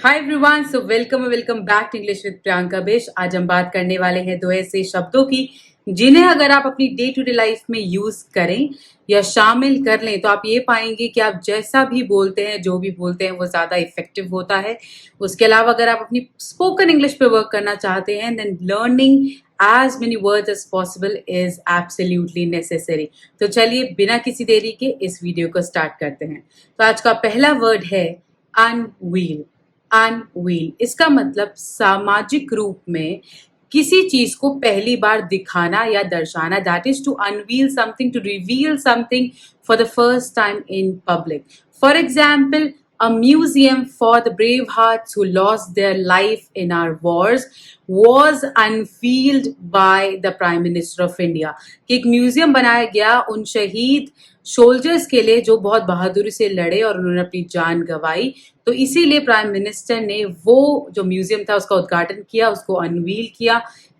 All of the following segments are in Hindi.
Hi everyone, so welcome back to English with Priyanka Bisht. आज हम बात करने वाले हैं दो ऐसे शब्दों की जिन्हें अगर आप अपनी डे टू डे लाइफ में यूज करें या शामिल कर लें तो आप ये पाएंगे कि आप जैसा भी बोलते हैं, जो भी बोलते हैं, वो ज्यादा इफेक्टिव होता है। उसके अलावा अगर आप अपनी स्पोकन इंग्लिश पे वर्क करना चाहते हैं then learning as many words as possible is absolutely necessary। तो चलिए बिना किसी देरी के इस वीडियो को स्टार्ट करते हैं। तो आज का पहला वर्ड है अनवील। अनवील इसका मतलब सामाजिक रूप में किसी चीज को पहली बार दिखाना या दर्शाना। That is to unveil something, to reveal something for the first time in public. For example, a museum for the brave hearts who lost their life in our wars was unveiled by the Prime Minister of India। कि एक म्यूजियम बनाया गया उन शहीद सोल्जर्स के लिए जो बहुत बहादुरी से लड़े और उन्होंने अपनी जान गंवाई। तो इसीलिए प्राइम मिनिस्टर ने वो जो म्यूजियम था उसका उद्घाटन किया, उसको अनवील किया,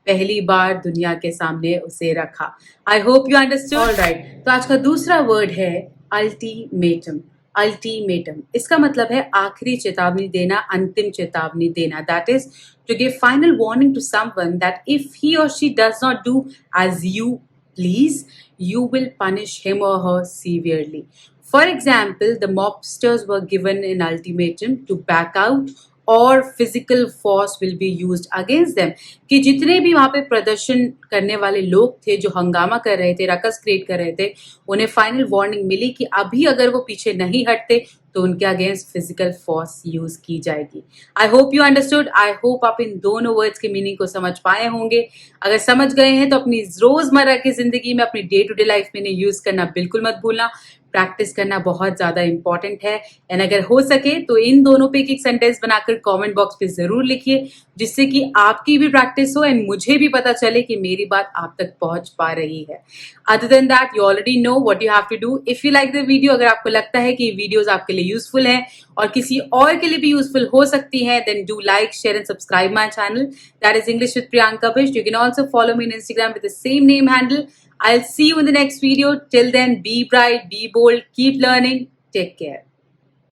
पहली बार दुनिया के सामने उसे रखा। I hope you understood. Alright, तो आज का दूसरा वर्ड है अल्टीमेटम। अल्टीमेटम इसका मतलब है आखिरी चेतावनी देना, अंतिम चेतावनी देना। That is to give final warning to someone that if he or she does not do as you please, you will punish him or her severely। For example, the mobsters were given an ultimatum to back out और physical force will be used against them. कि जितने भी वहां पे प्रदर्शन करने वाले लोग थे जो हंगामा कर रहे थे, रकस क्रिएट कर रहे थे, उन्हें फाइनल वार्निंग मिली कि अभी अगर वो पीछे नहीं हटते तो उनके अगेंस्ट फिजिकल फोर्स यूज की जाएगी। I hope you understood. I hope आप इन दोनों वर्ड्स के मीनिंग को समझ पाए होंगे। अगर समझ गए हैं तो अपनी रोजमर्रा की जिंदगी में, अपनी डे टू डे लाइफ में इन्हें यूज करना बिल्कुल मत भूलना। प्रैक्टिस करना बहुत ज्यादा इंपॉर्टेंट है। एंड अगर हो सके तो इन दोनों पे एक सेंटेंस बनाकर कमेंट बॉक्स पे जरूर लिखिए, जिससे कि आपकी भी प्रैक्टिस हो एंड मुझे भी पता चले कि मेरी बात आप तक पहुंच पा रही है। Other than that you already know what you have to do. If you like the video, अगर आपको लगता है कि वीडियोस आपके लिए यूजफुल हैं और किसी और के लिए भी यूजफुल हो सकती है, then do like, share and subscribe my channel. That is English with Priyanka बिश। You can also follow me in Instagram with the same name handle। I'll see you in the next video. Till then, be bright, be bold, keep learning. Take care.